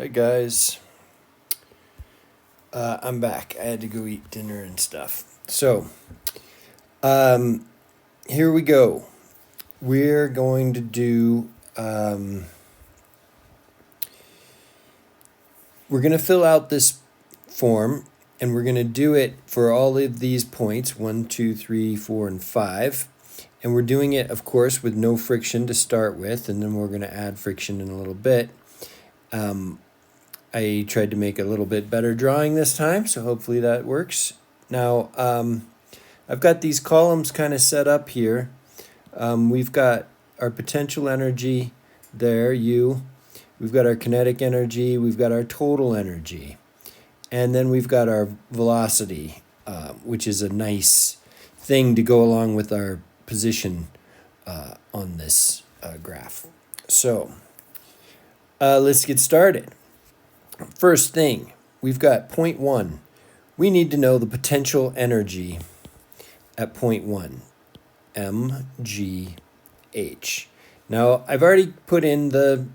Hi guys, I'm back. I had to go eat dinner and stuff. So, here we go. We're going to do, we're going to fill out this form and we're going to do it for all of these points 1, 2, 3, 4, and 5. And we're doing it, of course, with no friction to start with, and then we're going to add friction in a little bit. I tried to make a little bit better drawing this time, so hopefully that works. Now, I've got these columns kind of set up here. We've got our potential energy there, U. We've got our kinetic energy. We've got our total energy. And then we've got our velocity, which is a nice thing to go along with our position on this graph. So, let's get started. First thing, we've got point 1. We need to know the potential energy at point 1, mgh. Now, I've already put in the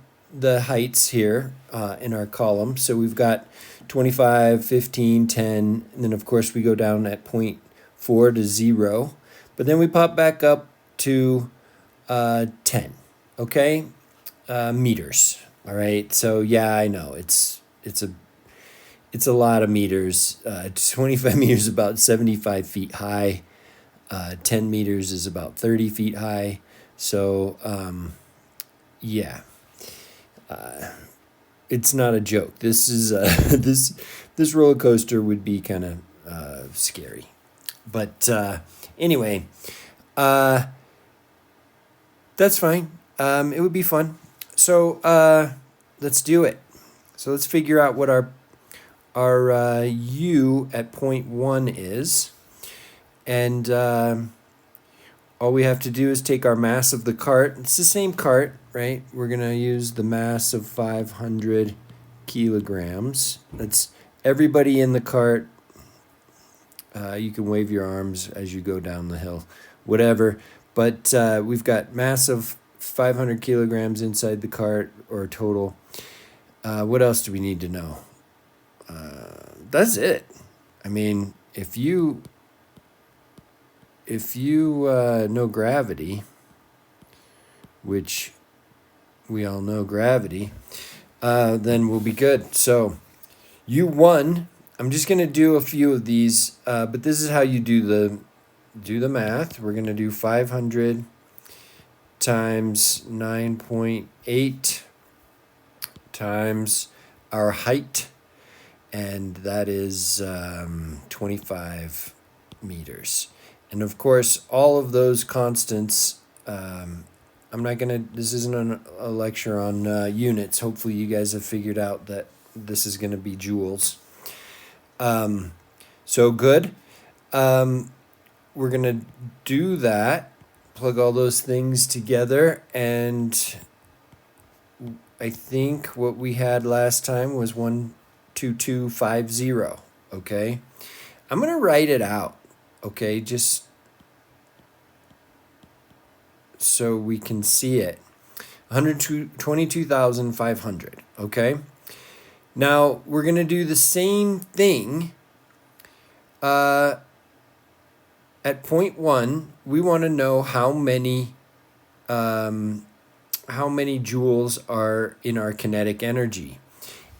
heights here in our column. So we've got 25, 15, 10, and then of course we go down at point 4 to 0. But then we pop back up to 10, okay? Meters, all right? So yeah, I know, it's a lot of meters. 25 meters is about 75 feet high. 10 meters is about 30 feet high. So, yeah, it's not a joke. This is this roller coaster would be kind of scary. But anyway, that's fine. It would be fun. So let's do it. So let's figure out what our U at point 1 is. And all we have to do is take our mass of the cart. It's the same cart, right? We're going to use the mass of 500 kilograms. That's everybody in the cart. You can wave your arms as you go down the hill, whatever. But we've got mass of 500 kilograms inside the cart, or total. What else do we need to know? That's it. I mean, if you know gravity, which we all know gravity, then we'll be good. So U1, I'm just going to do a few of these, but this is how you do the math. We're going to do 500 times 9.8 times our height, and that is 25 meters. And of course, all of those constants, this isn't a lecture on units. Hopefully you guys have figured out that this is going to be joules. So good. We're going to do that, plug all those things together, and I think what we had last time was 12250, okay? I'm going to write it out, okay, just so we can see it. 122,500, okay? Now, we're going to do the same thing at point 1. We want to know how many joules are in our kinetic energy.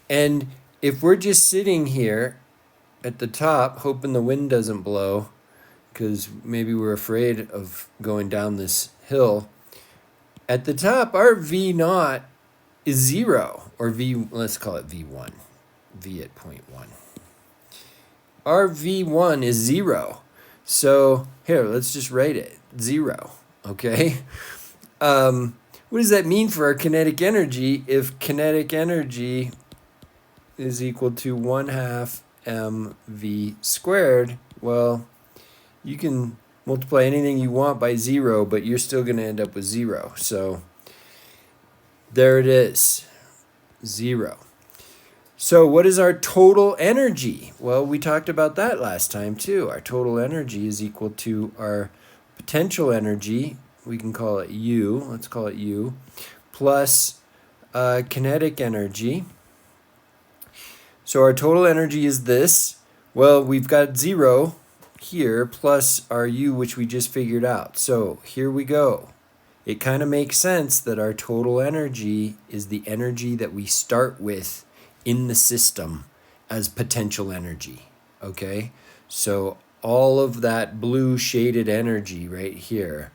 And if we're just sitting here at the top, hoping the wind doesn't blow, because maybe we're afraid of going down this hill, at the top, our V naught is 0, or V, let's call it V1, V at point 1. Our V1 is 0. So here, let's just write it, 0, okay? What does that mean for our kinetic energy if kinetic energy is equal to 1/2 mv squared? Well, you can multiply anything you want by 0, but you're still going to end up with 0. So there it is, 0. So what is our total energy? Well, we talked about that last time too. Our total energy is equal to our potential energy. We can call it U. Let's call it U. Plus kinetic energy. So our total energy is this. Well, we've got 0 here plus our U, which we just figured out. So here we go. It kind of makes sense that our total energy is the energy that we start with in the system as potential energy, okay? So all of that blue shaded energy right here,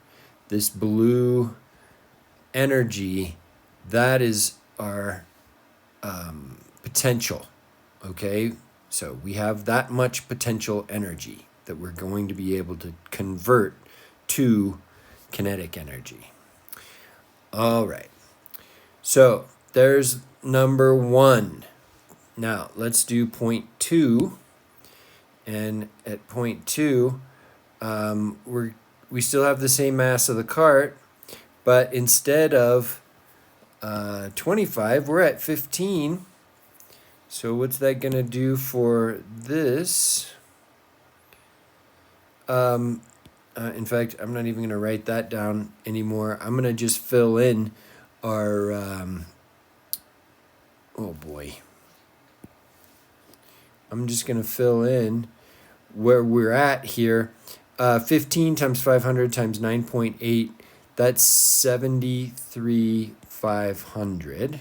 this blue energy, that is our potential, okay? So we have that much potential energy that we're going to be able to convert to kinetic energy. All right, so there's number 1. Now let's do point 2. And at point 2, we still have the same mass of the cart, but instead of 25, we're at 15. So what's that going to do for this? In fact, I'm not even going to write that down anymore. I'm going to just fill in our, oh boy. I'm just going to fill in where we're at here. 15 times 500 times 9.8, that's 73,500.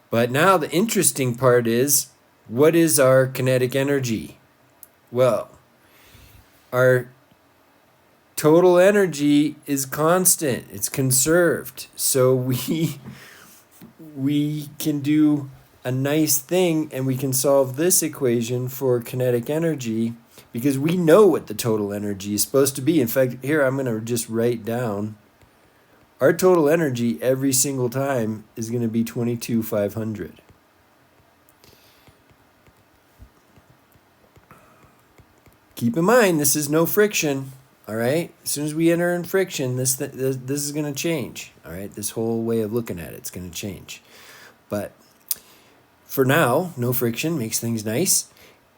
But now the interesting part is, what is our kinetic energy? Well, our total energy is constant. It's conserved. So we can do a nice thing, and we can solve this equation for kinetic energy because we know what the total energy is supposed to be. In fact, here I'm going to just write down our total energy every single time is going to be 22,500. Keep in mind, this is no friction. All right, as soon as we enter in friction, this is going to change. All right, this whole way of looking at it's going to change. But for now, no friction makes things nice.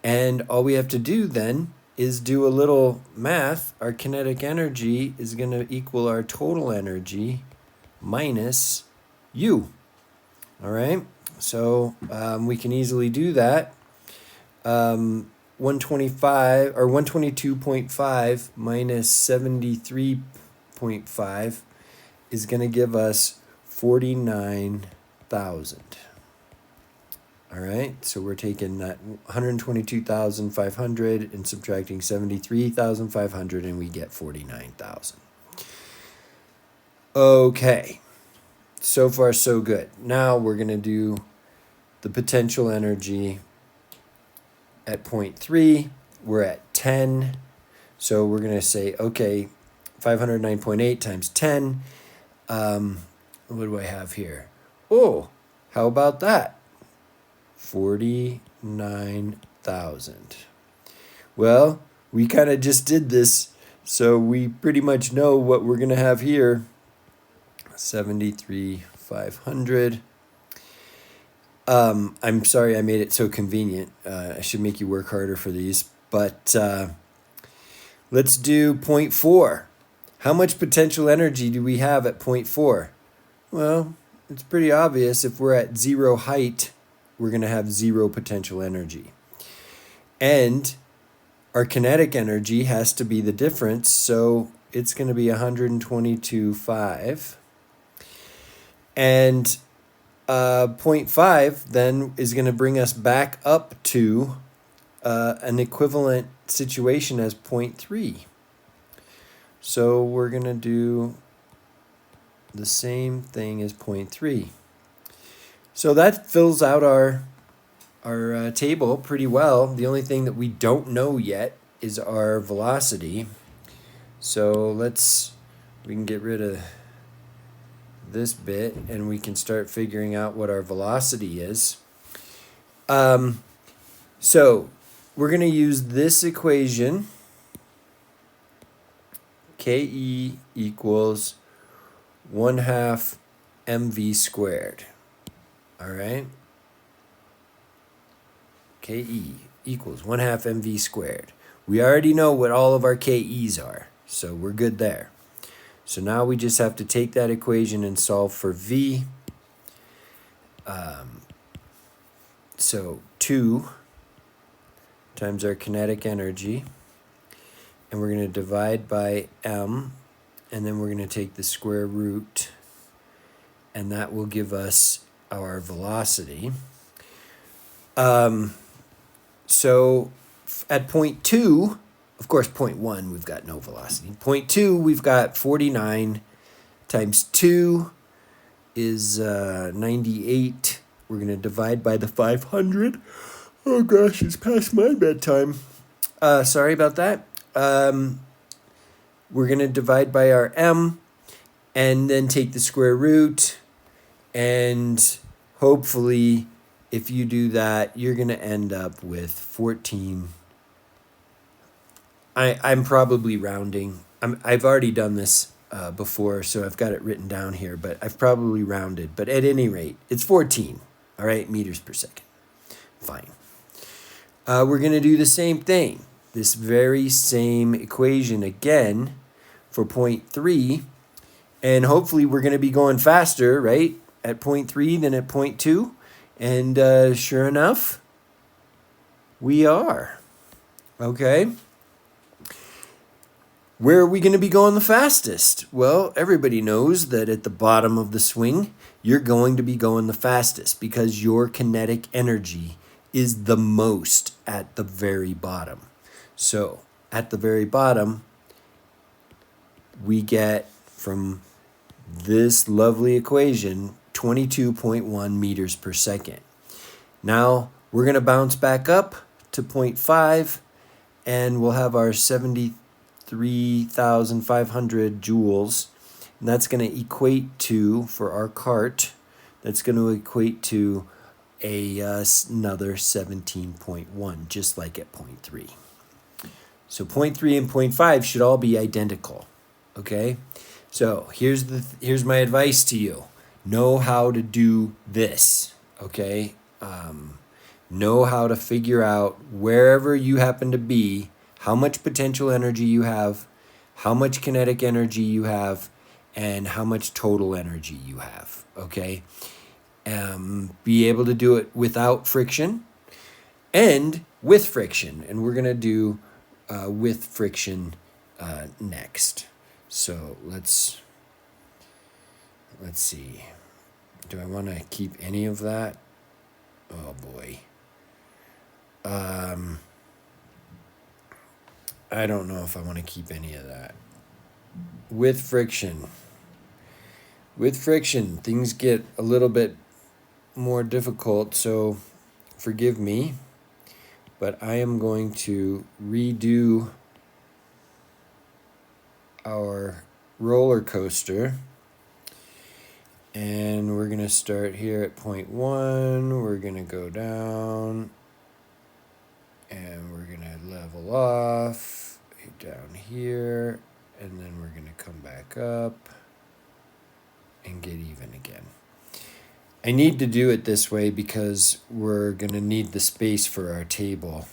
And all we have to do then is do a little math. Our kinetic energy is going to equal our total energy minus U. All right, so we can easily do that. 125 or 122.5 minus 73.5 is going to give us 49,000. All right, so we're taking that 122,500 and subtracting 73,500, and we get 49,000. Okay, so far so good. Now we're going to do the potential energy at point 3. We're at 10. So we're going to say, okay, 509.8 times 10. What do I have here? Oh, how about that? 49,000. Well, we kind of just did this, so we pretty much know what we're going to have here. 73,500. I'm sorry I made it so convenient. I should make you work harder for these. But let's do point 4. How much potential energy do we have at point 4? Well, it's pretty obvious. If we're at 0 height, we're going to have 0 potential energy. And our kinetic energy has to be the difference, so it's going to be 122.5. And 0.5 then is going to bring us back up to an equivalent situation as 0.3. So we're going to do the same thing as 0.3. So that fills out our table pretty well. The only thing that we don't know yet is our velocity. So we can get rid of this bit and we can start figuring out what our velocity is. So we're going to use this equation. KE equals 1/2 mv squared. All right. KE equals 1/2 mv squared. We already know what all of our KEs are, so we're good there. So now we just have to take that equation and solve for V. So 2 times our kinetic energy, and we're going to divide by m, and then we're going to take the square root, and that will give us our velocity. So at point 2, of course, point 1, we've got no velocity. Point 2, we've got 49 times 2 is 98. We're going to divide by the 500. Oh gosh, it's past my bedtime. Sorry about that. We're going to divide by our m and then take the square root. And hopefully, if you do that, you're going to end up with 14. I'm probably rounding. I've already done this before, so I've got it written down here, but I've probably rounded. But at any rate, it's 14, all right, meters per second. Fine. We're going to do the same thing, this very same equation again for point 3, and hopefully we're going to be going faster, right, at point 3 than at point 2, and sure enough, we are. Okay. Where are we going to be going the fastest? Well, everybody knows that at the bottom of the swing, you're going to be going the fastest because your kinetic energy is the most at the very bottom. So at the very bottom, we get from this lovely equation 22.1 meters per second. Now we're going to bounce back up to 0.5 and we'll have our 73,500 joules. And that's going to equate to, for our cart, that's going to equate to another 17.1, just like at 0.3. So 0.3 and 0.5 should all be identical, okay? So here's my advice to you. Know how to do this, okay? Know how to figure out wherever you happen to be, how much potential energy you have, how much kinetic energy you have, and how much total energy you have, okay? Be able to do it without friction and with friction. And we're going to do with friction next. So let's see. Do I want to keep any of that? Oh boy. I don't know if I want to keep any of that. With friction, things get a little bit more difficult, so forgive me, but I am going to redo our roller coaster, and we're going to start here at 0.1. We're going to go down, and we're going to level off down here, and then we're going to come back up and get even again. I need to do it this way because we're going to need the space for our table.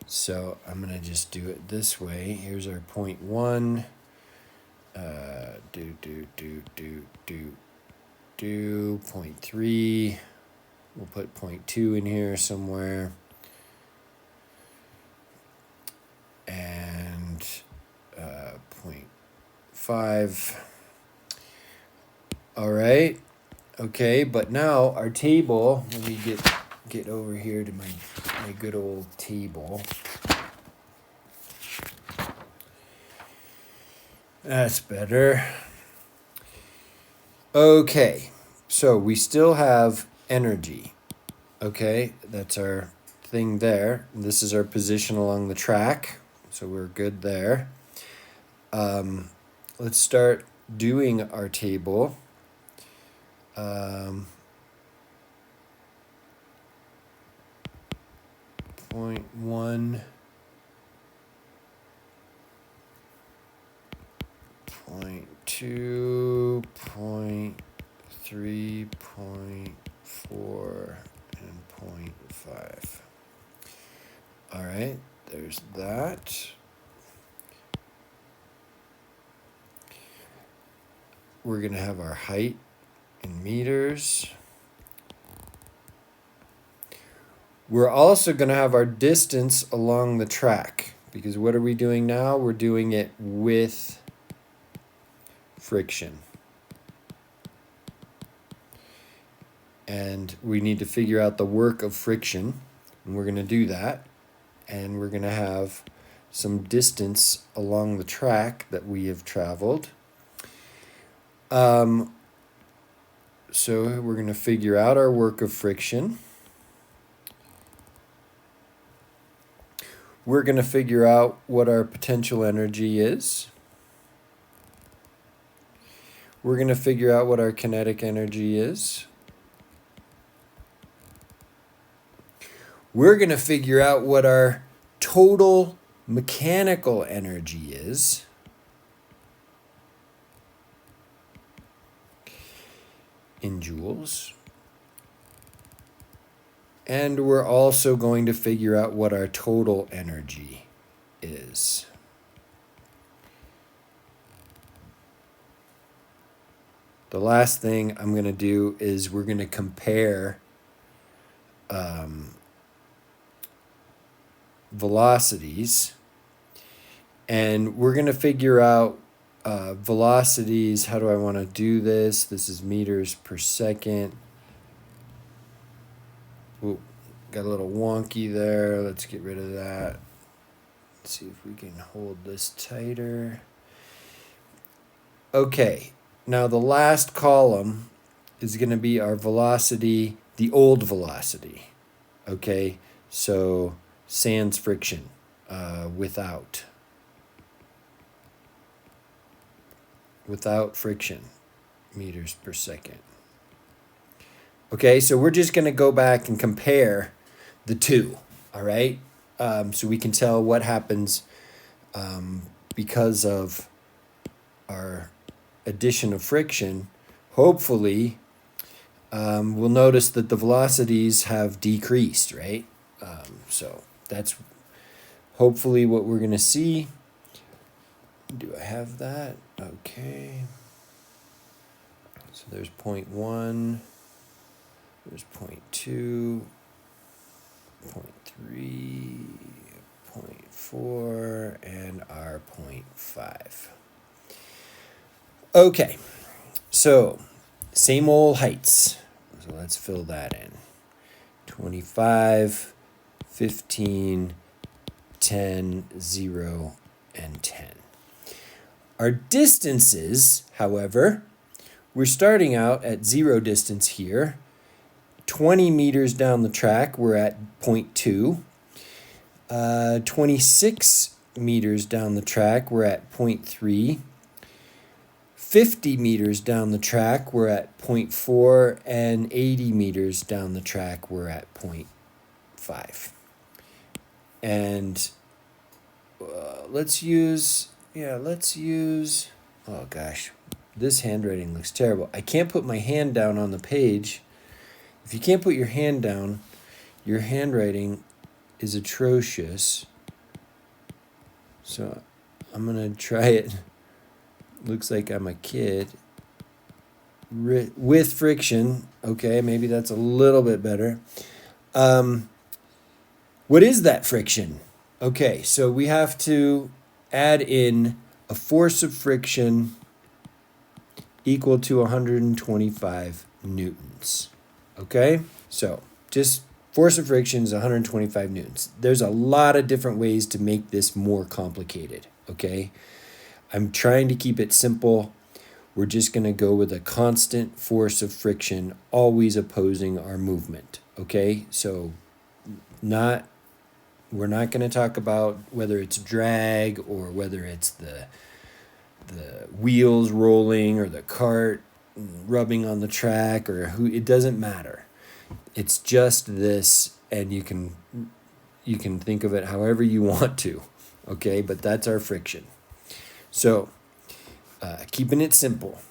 So I'm going to just do it this way. Here's our 0.1. Do 0.3. We'll put 0.2 in here somewhere. And 0.5. All right. Okay, but now our table, let me get over here to my good old table. That's better. Okay, so we still have energy. Okay, that's our thing there. This is our position along the track, so we're good there. Let's start doing our table. 0.1, 0.2, 0.3, 0.4, and 0.5. All right, there's that. We're going to have our height in meters. We're also going to have our distance along the track, because what are we doing now? We're doing it with friction. And we need to figure out the work of friction, and we're going to do that. And we're going to have some distance along the track that we have traveled. So we're going to figure out our work of friction. We're going to figure out what our potential energy is. We're going to figure out what our kinetic energy is. We're going to figure out what our total mechanical energy is. In joules. And we're also going to figure out what our total energy is. The last thing I'm going to do is we're going to compare velocities. And we're going to figure out velocities. How do I want to do this? This is meters per second. Ooh, got a little wonky there. Let's get rid of that. Let's see if we can hold this tighter. Okay, now the last column is going to be our velocity, the old velocity. Okay, so sans friction, without friction, meters per second. Okay, so we're just going to go back and compare the two, all right? So we can tell what happens because of our addition of friction. Hopefully, we'll notice that the velocities have decreased, right? So that's hopefully what we're going to see. Do I have that? Okay. So there's 0.1. There's 0.2, 0.3, 0.4, and our 0.5. Okay, so same old heights. So let's fill that in. 25, 15, 10, 0, and 10. Our distances, however, we're starting out at 0 distance here. 20 meters down the track, we're at 0.2. 26 meters down the track, we're at 0.3. 50 meters down the track, we're at 0.4. And 80 meters down the track, we're at 0.5. And let's use, oh gosh, this handwriting looks terrible. I can't put my hand down on the page. If you can't put your hand down, your handwriting is atrocious. So I'm going to try it. Looks like I'm a kid. With friction. Okay, maybe that's a little bit better. What is that friction? Okay, so we have to add in a force of friction equal to 125 newtons. Okay, so just force of friction is 125 newtons. There's a lot of different ways to make this more complicated, okay? I'm trying to keep it simple. We're just going to go with a constant force of friction, always opposing our movement, okay? So we're not going to talk about whether it's drag or whether it's the wheels rolling or the cart rubbing on the track or it doesn't matter. It's just this, and you can think of it however you want to, okay? But that's our friction. So keeping it simple.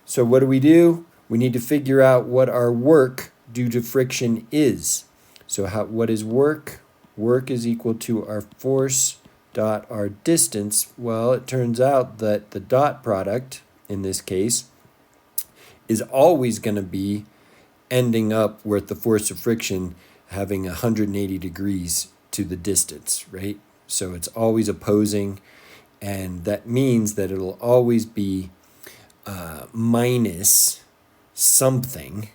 So what do? We need to figure out what our work due to friction is. So what is work? Work is equal to our force dot our distance. Well, it turns out that the dot product, in this case, is always going to be ending up with the force of friction having 180 degrees to the distance, right? So it's always opposing, and that means that it'll always be minus something.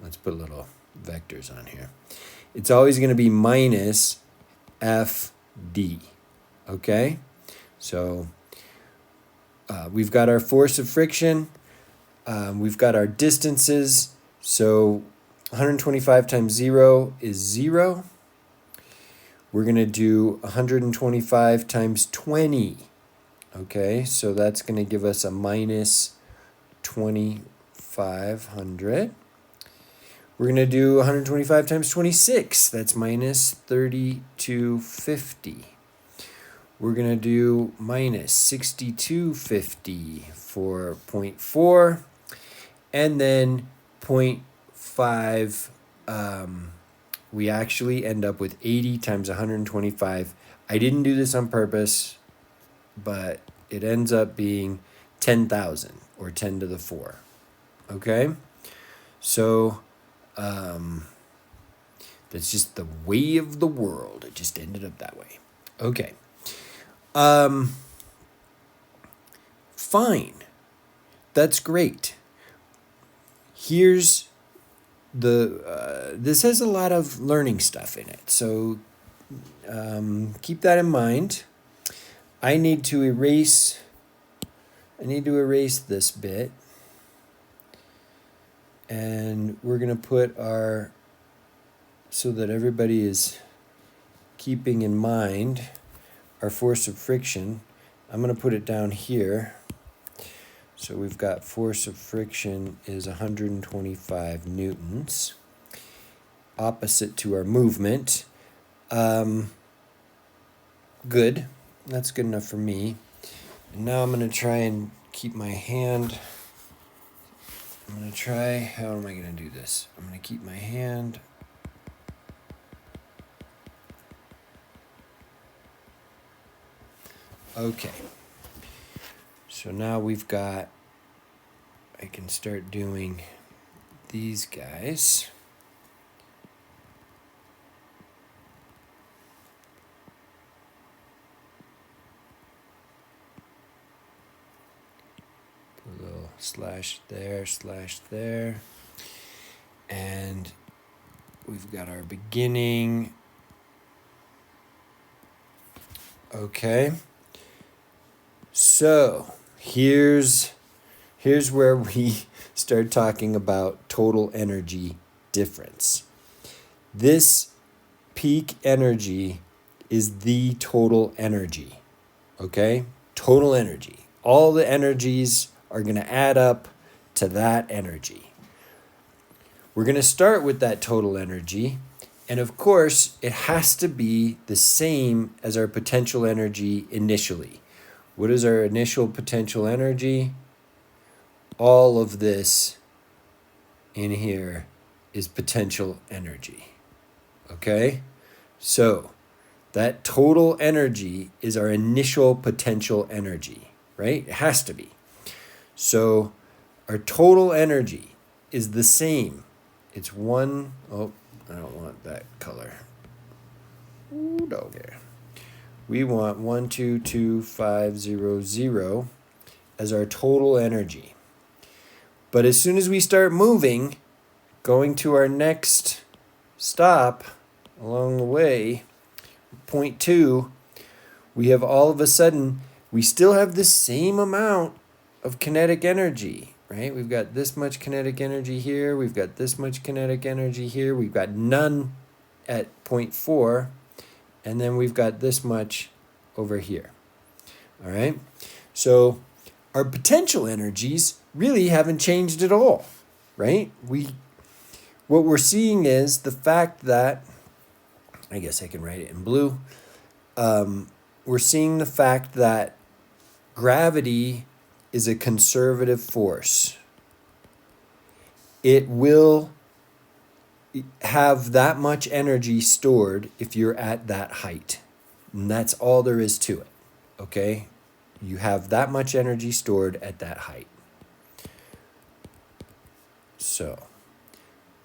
Let's put little vectors on here. It's always going to be minus FD, okay? So we've got our force of friction. We've got our distances. So 125 times 0 is 0. We're going to do 125 times 20. Okay, so that's going to give us a minus 2,500. We're going to do 125 times 26. That's minus 3,250. We're going to do minus 6,250 for 0.4. And then 0.5, we actually end up with 80 times 125. I didn't do this on purpose, but it ends up being 10,000 or 10 to the 4. Okay? So that's just the way of the world. It just ended up that way. Okay. Fine. That's great. Here's this has a lot of learning stuff in it. So keep that in mind. I need to erase this bit. And we're going to put our, so that everybody is keeping in mind our force of friction. I'm going to put it down here. So we've got force of friction is 125 newtons, opposite to our movement. Good. That's good enough for me. And now I'm going to try and keep my hand. I'm going to try, how am I going to do this? I'm going to keep my hand. Okay. So now we've got, I can start doing these guys. Put a little slash there. And we've got our beginning. Okay. So here's where we start talking about total energy difference. This peak energy is the total energy. Okay? Total energy. All the energies are going to add up to that energy. We're going to start with that total energy. And of course, it has to be the same as our potential energy initially. What is our initial potential energy? All of this in here is potential energy. Okay? So that total energy is our initial potential energy, right? It has to be. So our total energy is the same. It's one, oh, I don't want that color. Ooh, no, there. We want 122,500 as our total energy. But as soon as we start moving, going to our next stop along the way, 0.2, we have all of a sudden, we still have the same amount of kinetic energy, right? We've got this much kinetic energy here. We've got this much kinetic energy here. We've got none at 0.4. And then we've got this much over here. All right? So our potential energies really haven't changed at all, right? What we're seeing is the fact that, I guess I can write it in blue. We're seeing the fact that gravity is a conservative force. It will have that much energy stored if you're at that height. And that's all there is to it, okay? You have that much energy stored at that height. So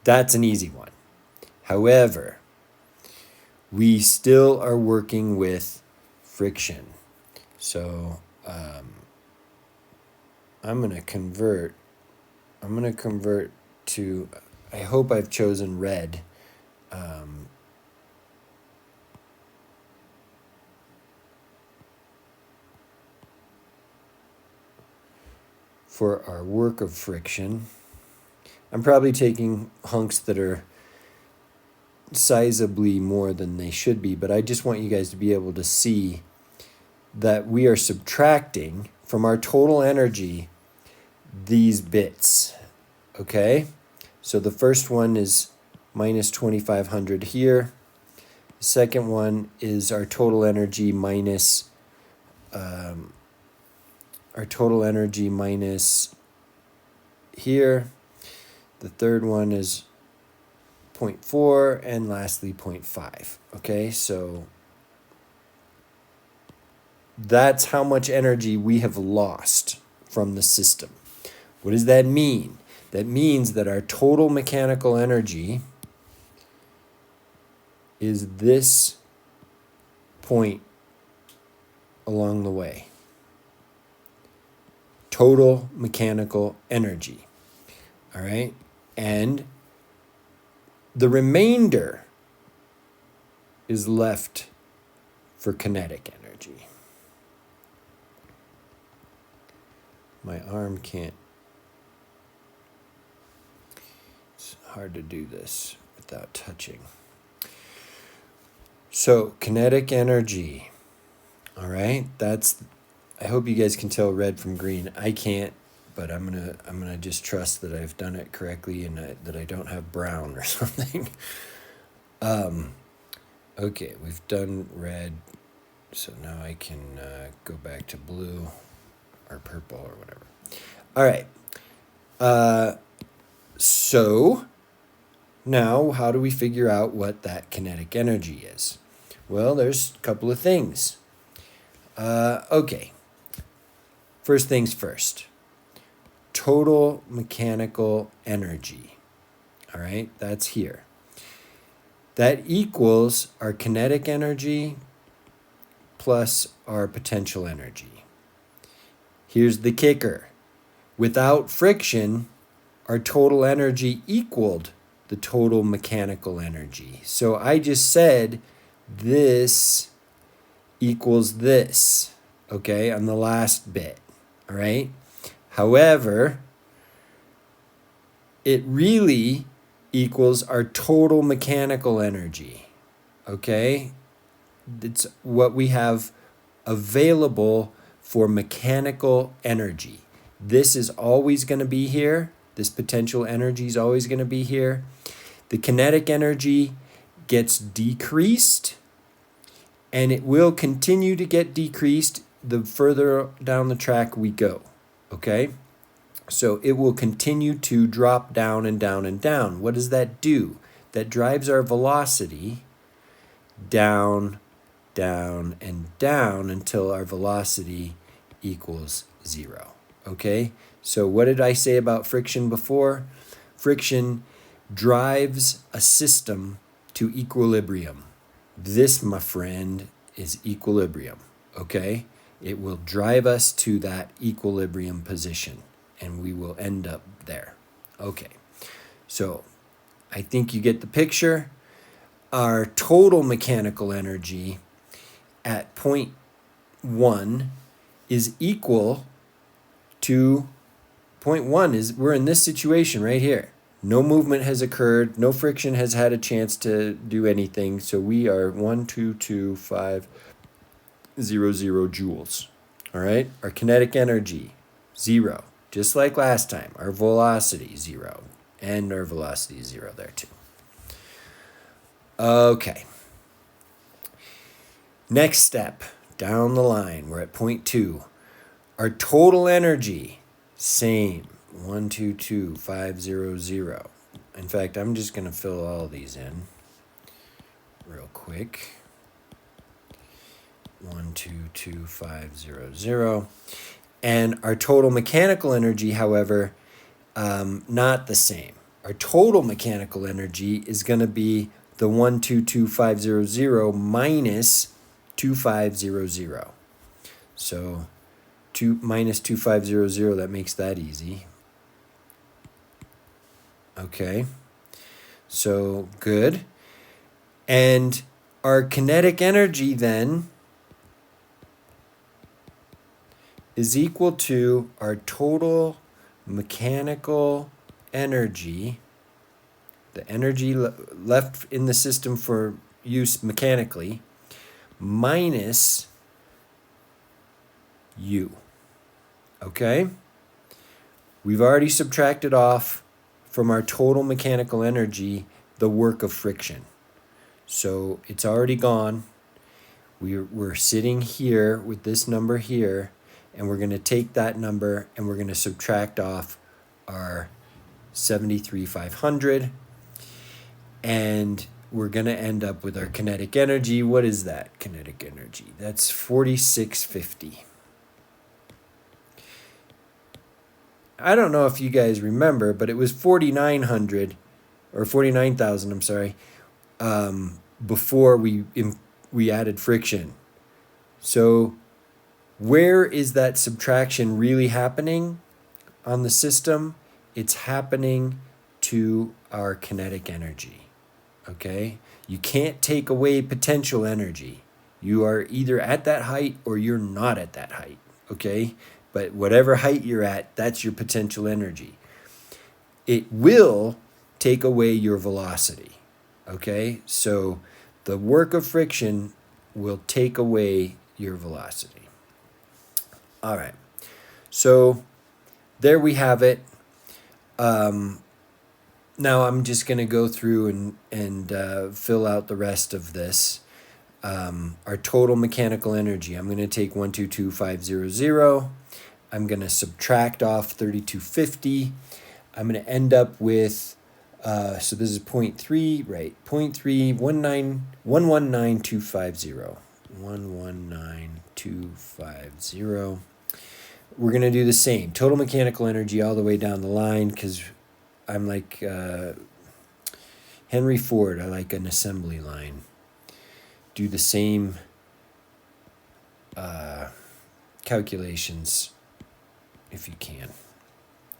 that's an easy one. However, we still are working with friction. So I'm going to convert to, I hope I've chosen red. For our work of friction. I'm probably taking hunks that are sizably more than they should be, but I just want you guys to be able to see that we are subtracting from our total energy these bits, okay? So the first one is minus 2,500 here. The second one is our total energy minus here. The third one is 0.4, and lastly 0.5. Okay, so that's how much energy we have lost from the system. What does that mean? That means that our total mechanical energy is this point along the way. Total mechanical energy. All right? And the remainder is left for kinetic energy. My arm can't. It's hard to do this without touching. So, kinetic energy. All right? I hope you guys can tell red from green. I can't, but I'm gonna just trust that I've done it correctly and that I don't have brown or something. Okay, we've done red, so now I can go back to blue or purple or whatever. All right. So now how do we figure out what that kinetic energy is? Well, there's a couple of things. Okay. First things first. Total mechanical energy. All right, that's here. That equals our kinetic energy plus our potential energy. Here's the kicker. Without friction, our total energy equaled the total mechanical energy. So I just said this equals this, okay, on the last bit, all right? However, it really equals our total mechanical energy, okay? It's what we have available for mechanical energy. This is always going to be here. This potential energy is always going to be here. The kinetic energy gets decreased, and it will continue to get decreased the further down the track we go, okay? So it will continue to drop down and down and down. What does that do? That drives our velocity down, down, and down until our velocity equals 0. Okay? So what did I say about friction before? Friction drives a system to equilibrium. This, my friend, is equilibrium. Okay? It will drive us to that equilibrium position, and we will end up there. Okay, so I think you get the picture. Our total mechanical energy at point 1 is equal to point 1 is we're in this situation right here. No movement has occurred. No friction has had a chance to do anything. So we are 122,500 joules. All right, our kinetic energy, 0. Just like last time, our velocity, 0. And our velocity is 0 there too. Okay. Next step, down the line, we're at point 2. Our total energy, same, 122,500. In fact, I'm just going to fill all these in real quick. 122,500. And our total mechanical energy, however, not the same. Our total mechanical energy is going to be the 122500 minus 2500. So 2 minus 2500, that makes that easy. Okay, so good. And our kinetic energy then is equal to our total mechanical energy, the energy left in the system for use mechanically, minus U. Okay? We've already subtracted off from our total mechanical energy the work of friction. So it's already gone. We're sitting here with this number here, and we're going to take that number and we're going to subtract off our 73,500, and we're going to end up with our kinetic energy. What is that kinetic energy? That's 4650. I don't know if you guys remember, but it was 4,900 or 49,000, I'm sorry, before we added friction. So where is that subtraction really happening on the system? It's happening to our kinetic energy, okay? You can't take away potential energy. You are either at that height or you're not at that height, okay? But whatever height you're at, that's your potential energy. It will take away your velocity, okay? So the work of friction will take away your velocity. All right, so there we have it. Now I'm just going to go through and fill out the rest of this. Our total mechanical energy, I'm going to take 122,500. I'm going to subtract off 3250. I'm going to end up with, so this is 0.3, right? 0.3, 119,250. 119,250. We're going to do the same. Total mechanical energy all the way down the line, because I'm like Henry Ford. I like an assembly line. Do the same calculations if you can,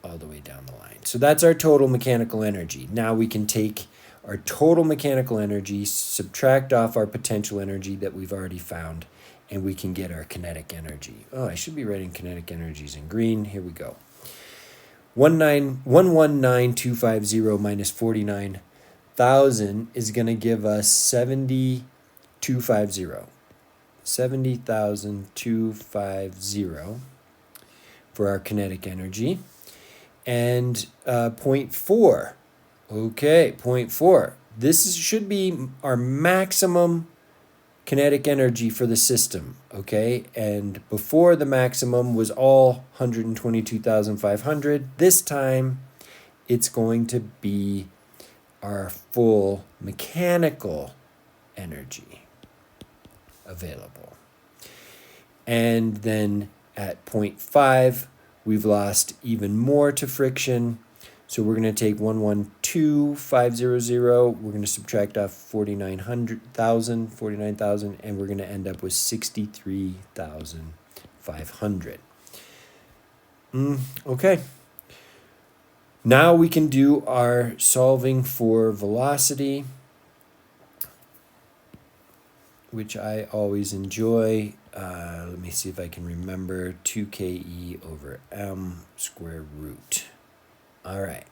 all the way down the line. So that's our total mechanical energy. Now we can take our total mechanical energy, subtract off our potential energy that we've already found, and we can get our kinetic energy. Oh, I should be writing kinetic energies in green. Here we go. 119,250 minus 49,000 is going to give us 70,250. 70,250 for our kinetic energy. And 0.4. Okay, 0.4. This should be our maximum kinetic energy for the system, okay? And before, the maximum was all 122,500. This time, it's going to be our full mechanical energy available. And then at 0.5, we've lost even more to friction. So we're going to take 112,500. We're going to subtract off 49,000, and we're going to end up with 63,500. Okay. Now we can do our solving for velocity, which I always enjoy. Let me see if I can remember. 2ke over m square root. All right.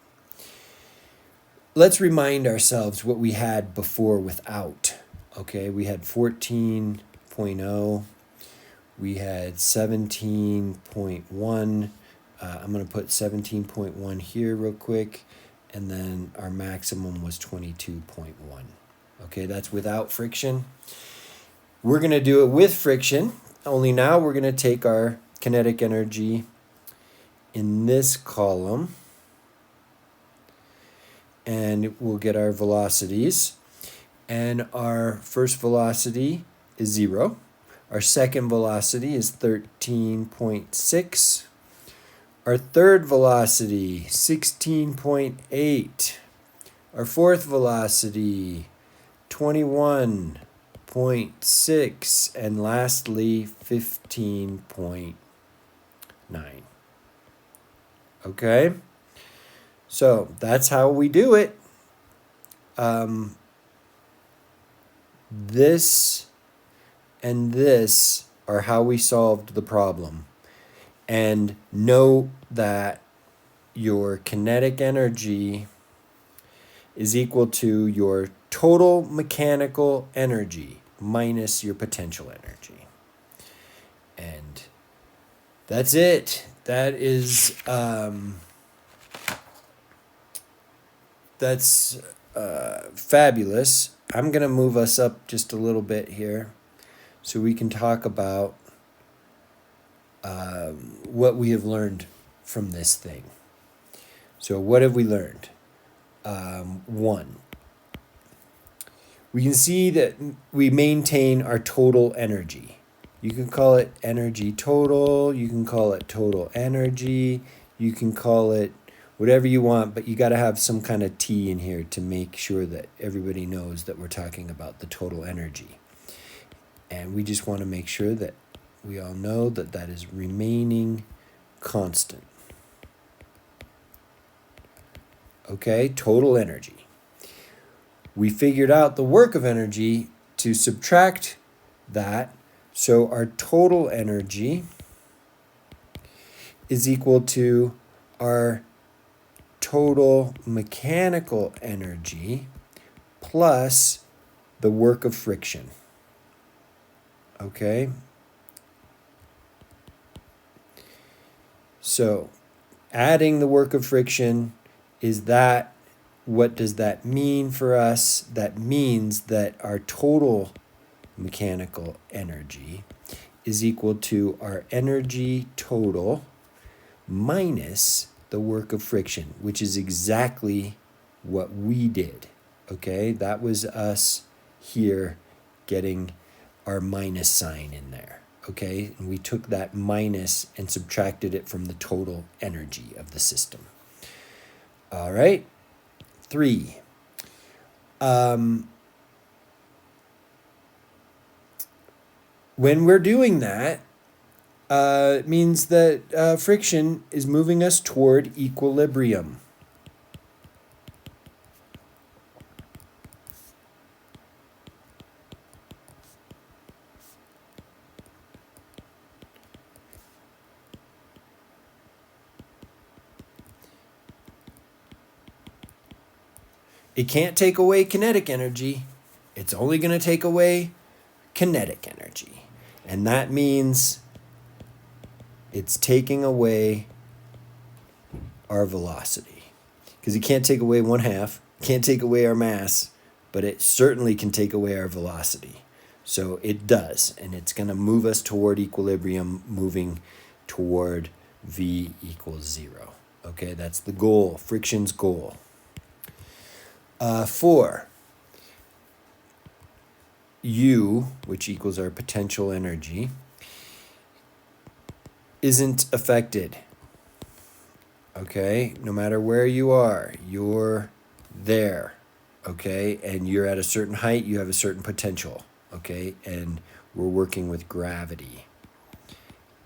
Let's remind ourselves what we had before without. Okay, we had 14.0. We had 17.1. I'm going to put 17.1 here real quick. And then our maximum was 22.1. Okay, that's without friction. We're going to do it with friction, only now we're going to take our kinetic energy in this column, and we'll get our velocities. And our first velocity is 0. Our second velocity is 13.6. Our third velocity, 16.8. Our fourth velocity, 21.6, and lastly 15.9. Okay, so that's how we do it. This and this are how we solved the problem. And note that your kinetic energy is equal to your total mechanical energy minus your potential energy. And that's it. That is, that's fabulous. I'm going to move us up just a little bit here so we can talk about what we have learned from this thing. So what have we learned? One, we can see that we maintain our total energy. You can call it energy total, you can call it total energy, you can call it whatever you want, but you got to have some kind of T in here to make sure that everybody knows that we're talking about the total energy. And we just want to make sure that we all know that that is remaining constant. Okay, total energy. We figured out the work of energy to subtract that. So our total energy is equal to our total mechanical energy plus the work of friction. Okay? So adding the work of friction, is that, what does that mean for us? That means that our total mechanical energy is equal to our energy total minus the work of friction, which is exactly what we did. Okay, that was us here getting our minus sign in there. Okay, and we took that minus and subtracted it from the total energy of the system. All right, 3. When we're doing that, it means that friction is moving us toward equilibrium. It can't take away kinetic energy. It's only going to take away kinetic energy. And that means it's taking away our velocity. Because it can't take away 1/2, can't take away our mass, but it certainly can take away our velocity. So it does, and it's going to move us toward equilibrium, moving toward V equals 0. Okay, that's the goal, friction's goal. 4, U, which equals our potential energy, isn't affected. Okay, no matter where you are, you're there. Okay, and you're at a certain height, you have a certain potential. Okay, and we're working with gravity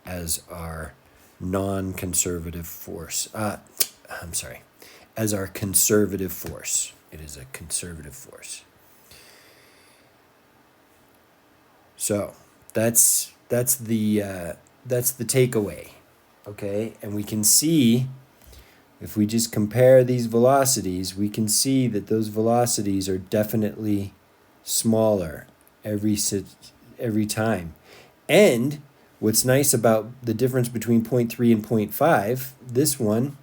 as our non-conservative force. As our conservative force. It is a conservative force. So that's the takeaway. Okay, and we can see, if we just compare these velocities, we can see that those velocities are definitely smaller every time. And what's nice about the difference between 0.3 and 0.5, this one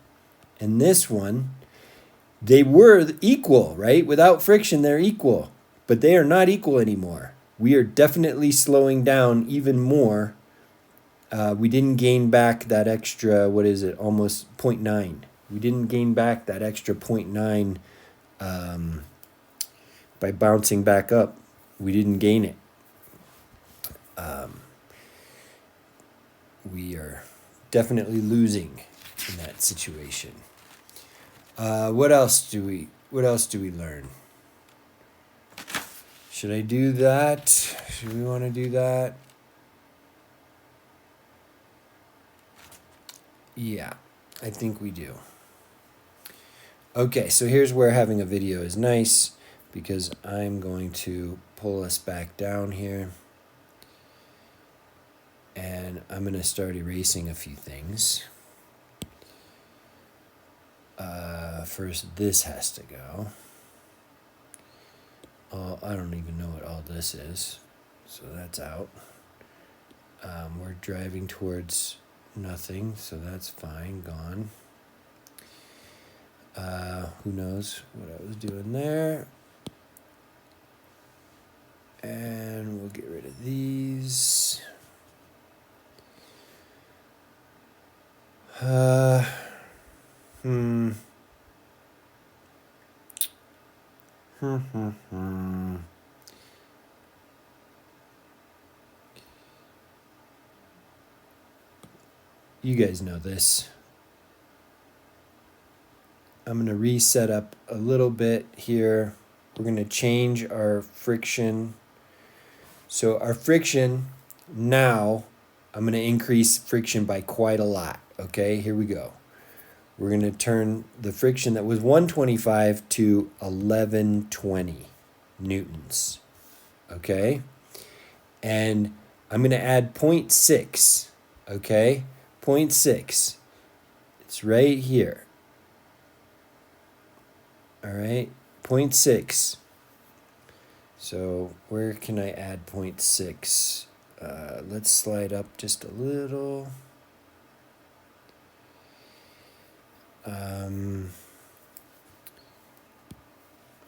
and this one, they were equal, right? Without friction, they're equal, but they are not equal anymore. We are definitely slowing down even more. We didn't gain back that extra, almost 0.9. We didn't gain back that extra 0.9 by bouncing back up. We didn't gain it. We are definitely losing in that situation. What else do we learn? Should I do that? Should we want to do that? Yeah, I think we do. Okay, so here's where having a video is nice, because I'm going to pull us back down here. And I'm going to start erasing a few things. First, this has to go. I don't even know what all this is, so that's out. We're driving towards nothing, so that's fine, gone. Who knows what I was doing there. And we'll get rid of these. You guys know this. I'm going to reset up a little bit here. We're going to change our friction. So our friction now, I'm going to increase friction by quite a lot. Okay, here we go. We're going to turn the friction that was 125 to 1120 newtons. Okay, and I'm going to add 0.6. Okay, 0.6. It's right here. All right, 0.6. So where can I add 0.6? Let's slide up just a little.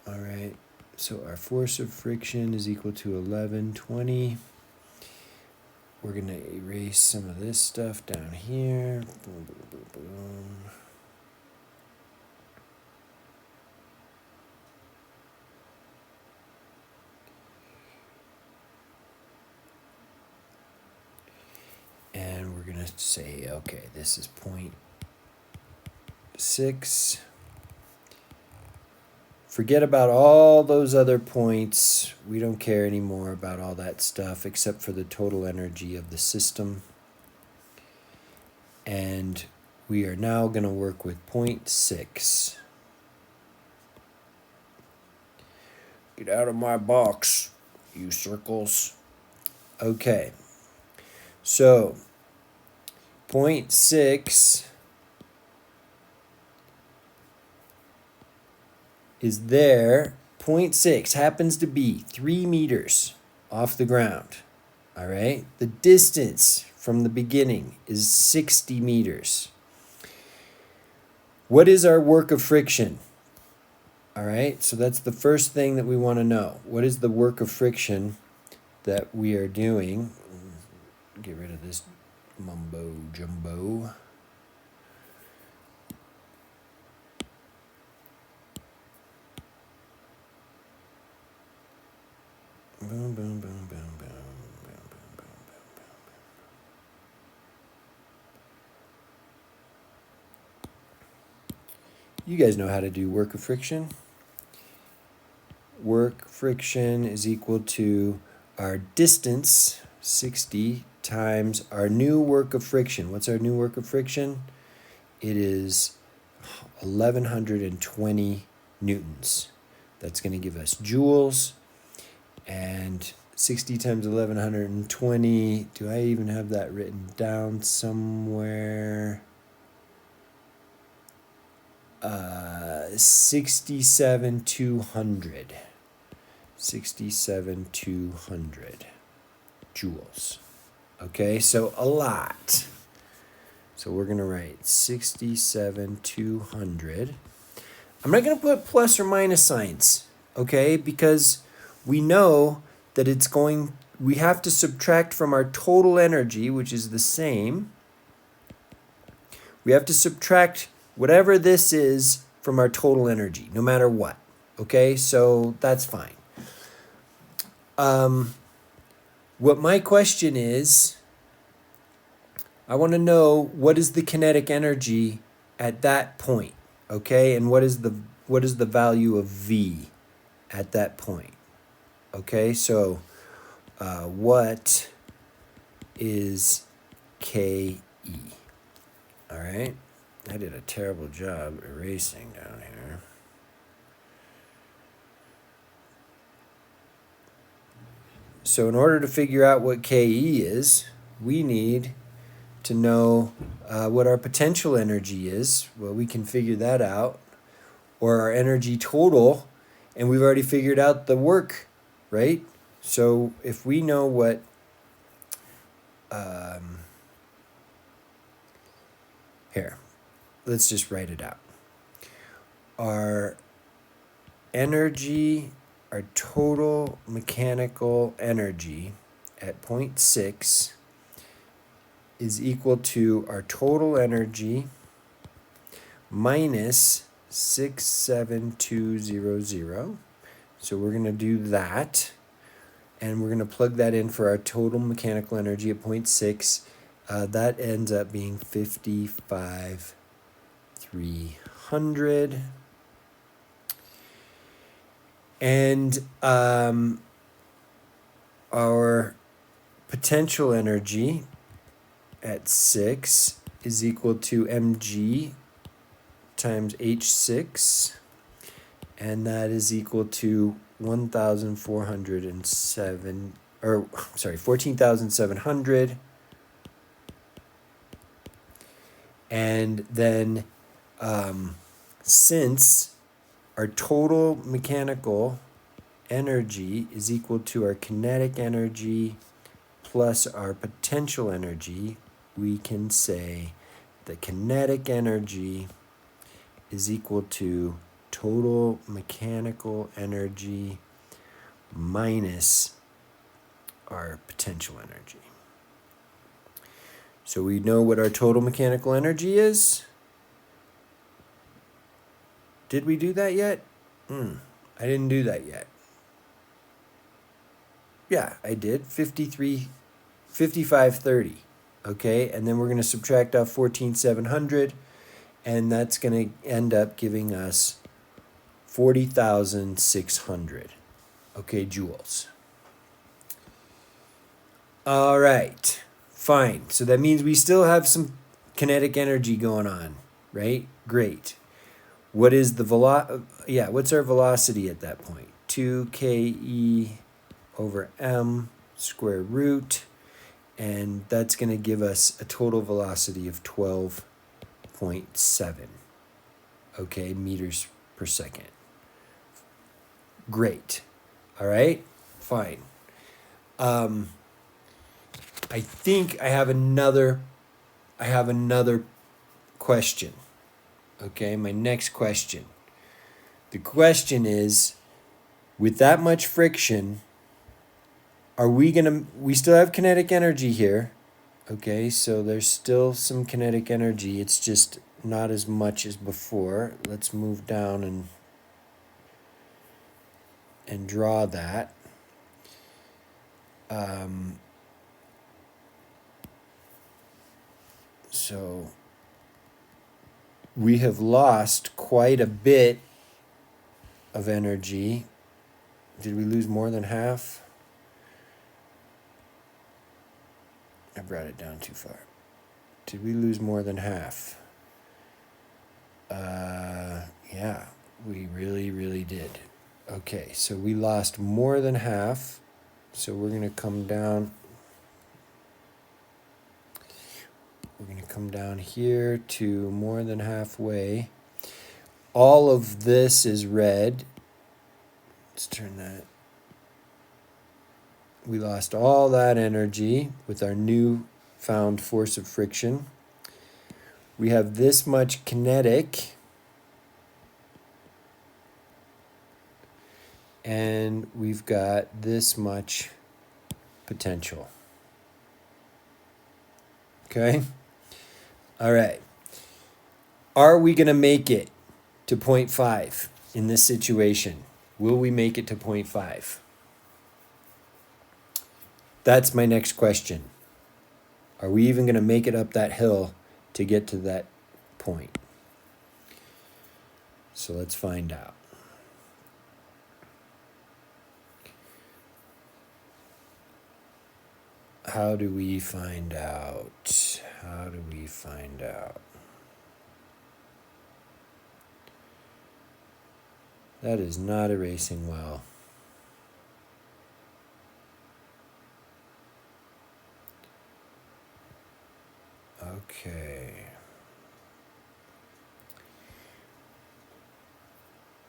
All right, so our force of friction is equal to 1120. We're going to erase some of this stuff down here. Boom, boom, boom, boom. And we're going to say, okay, this is 0.6. Forget about all those other points. We don't care anymore about all that stuff except for the total energy of the system. And we are now going to work with 0.6. Get out of my box, you circles. Okay. So 0.6 is there. 0.6 happens to be 3 meters off the ground. All right. The distance from the beginning is 60 meters. What is our work of friction? All right. So that's the first thing that we want to know. What is the work of friction that we are doing? Get rid of this mumbo jumbo. Boom, boom, boom, boom, boom, boom, boom, boom, boom, boom. You guys know how to do work of friction. Work friction is equal to our distance, 60, times our new work of friction. What's our new work of friction? It is 1120 newtons. That's going to give us joules. And 60 times 1120, do I even have that written down somewhere? 67,200. 67,200 joules. Okay, so a lot. So we're going to write 67,200. I'm not going to put plus or minus signs, okay, because we know that we have to subtract from our total energy, which is the same. We have to subtract whatever this is from our total energy, no matter what. Okay, so that's fine. What my question is, I want to know what is the kinetic energy at that point, okay? And what is the value of V at that point? Okay, so what is KE? All right, I did a terrible job erasing down here. So in order to figure out what KE is, we need to know what our potential energy is. Well, we can figure that out. Or our energy total, and we've already figured out the work, right? So if we know what here, let's just write it out. Our energy, our total mechanical energy at 0.6 is equal to our total energy minus 67200. So we're going to do that. And we're going to plug that in for our total mechanical energy at 0.6. That ends up being 55,300. And our potential energy at 6 is equal to mg times h6. And that is equal to 1,407, or sorry, 14,700. And then since our total mechanical energy is equal to our kinetic energy plus our potential energy, we can say the kinetic energy is equal to total mechanical energy minus our potential energy. So we know what our total mechanical energy is. Did we do that yet? I didn't do that yet. Yeah, I did. 5530. Okay, and then we're going to subtract off 14,700, and that's going to end up giving us 40,600. Okay, joules. All right, fine. So that means we still have some kinetic energy going on, right? Great. What is the what's our velocity at that point? 2ke over m square root, and that's going to give us a total velocity of 12.7, okay, meters per second. Great. All right, fine. I think I have another question. Okay, my next question. The question is, with that much friction, we still have kinetic energy here. Okay, so there's still some kinetic energy. It's just not as much as before. Let's move down and draw that. So we have lost quite a bit of energy. Did we lose more than half? I brought it down too far. Did we lose more than half? Yeah, we really did. Okay, so we lost more than half. So we're going to come down. We're going to come down here to more than halfway. All of this is red. Let's turn that. We lost all that energy with our new found force of friction. We have this much kinetic. And we've got this much potential. Okay? All right. Are we going to make it to 0.5 in this situation? Will we make it to 0.5? That's my next question. Are we even going to make it up that hill to get to that point? So let's find out. How do we find out? How do we find out? That is not erasing well. Okay.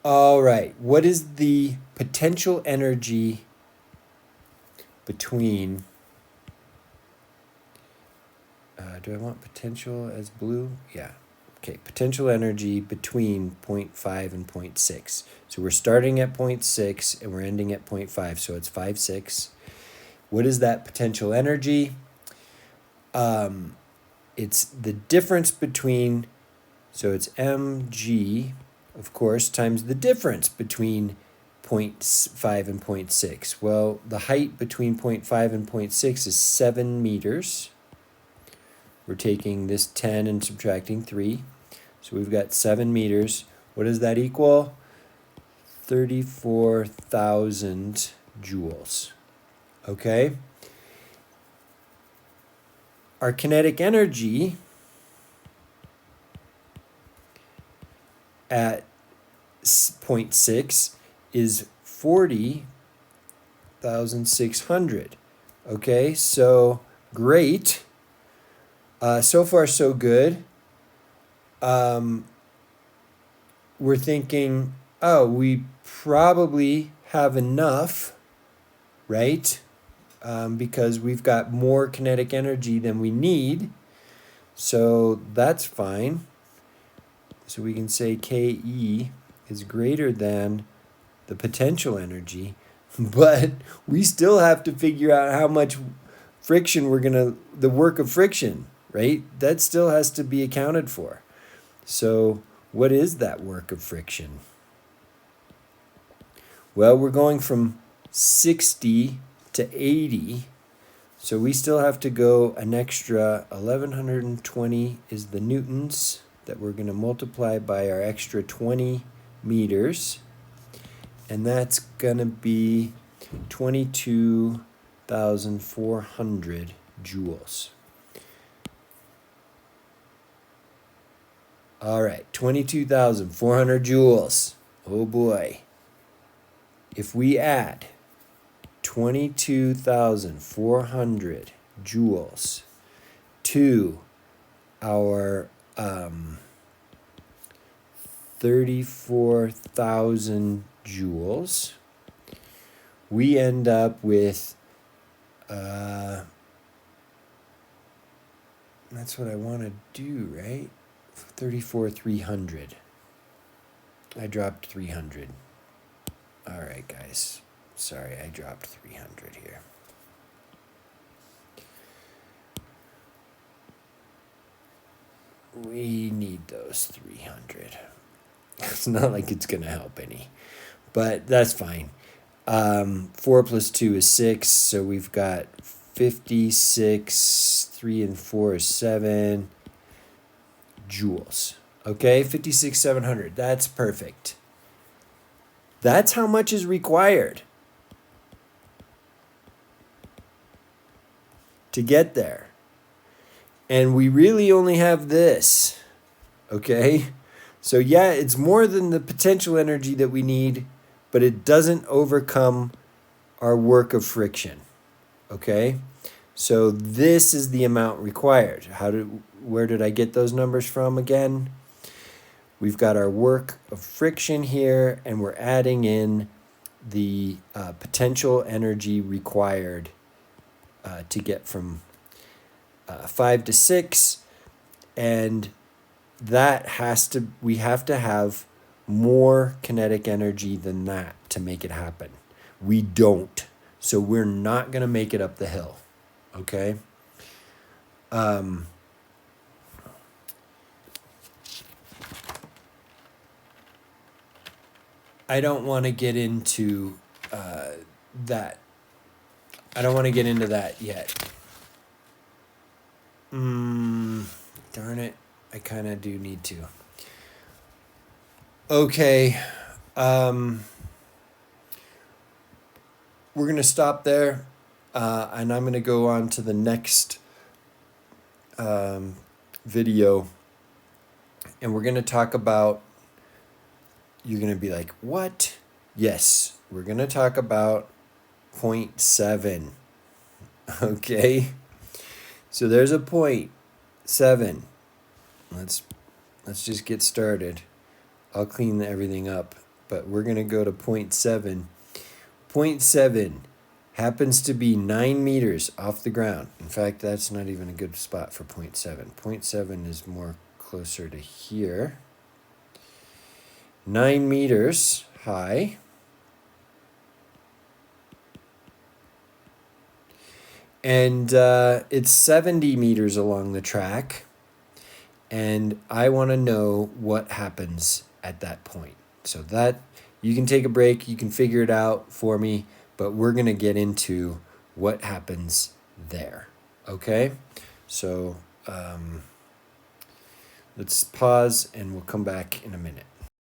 All right. What is the potential energy between... do I want potential as blue? Yeah. Okay, potential energy between 0.5 and 0.6. So we're starting at 0.6 and we're ending at 0.5, so it's 5.6. What is that potential energy? It's the difference between, so it's mg, of course, times the difference between 0.5 and 0.6. Well, the height between 0.5 and 0.6 is 7 meters. We're taking this 10 and subtracting 3. So we've got 7 meters. What does that equal? 34,000 joules. Okay? Our kinetic energy at 0.6 is 40,600. Okay, so great. So far, so good. We're thinking, oh, we probably have enough, right? Because we've got more kinetic energy than we need. So that's fine. So we can say Ke is greater than the potential energy, but we still have to figure out how much friction the work of friction, right? That still has to be accounted for. So what is that work of friction? Well, we're going from 60 to 80, so we still have to go an extra 1120 is the newtons that we're going to multiply by our extra 20 meters, and that's going to be 22,400 joules. All right, 22,400 joules. Oh boy. If we add 22,400 joules to our 34,000 joules, we end up with, that's what I want to do, right? 34,300. I dropped 300. All right, guys. Sorry, I dropped 300 here. We need those 300. It's not like it's going to help any, but that's fine. 4 plus 2 is 6, so we've got 56. 3 and 4 is 7 joules. Okay, 56,700. That's perfect. That's how much is required to get there. And we really only have this. Okay? So yeah, it's more than the potential energy that we need, but it doesn't overcome our work of friction. Okay? So this is the amount required. Where did I get those numbers from again? We've got our work of friction here, and we're adding in the potential energy required to get from 5 to 6, and we have to have more kinetic energy than that to make it happen. We don't, so we're not going to make it up the hill, okay? I don't want to get into that. I don't want to get into that yet. Darn it. I kind of do need to. Okay. We're going to stop there. and I'm going to go on to the next video, and we're going to talk about, you're going to be like, what? Yes, we're going to talk about 0.7. Okay, so there's a 0.7. Let's just get started. I'll clean everything up, but we're going to go to 0.7. 0.7 happens to be 9 meters off the ground. In fact, that's not even a good spot for 0.7. 0.7 is more closer to here. 9 meters high. And it's 70 meters along the track. And I want to know what happens at that point. So that, you can take a break, you can figure it out for me, but we're going to get into what happens there. Okay? So let's pause and we'll come back in a minute.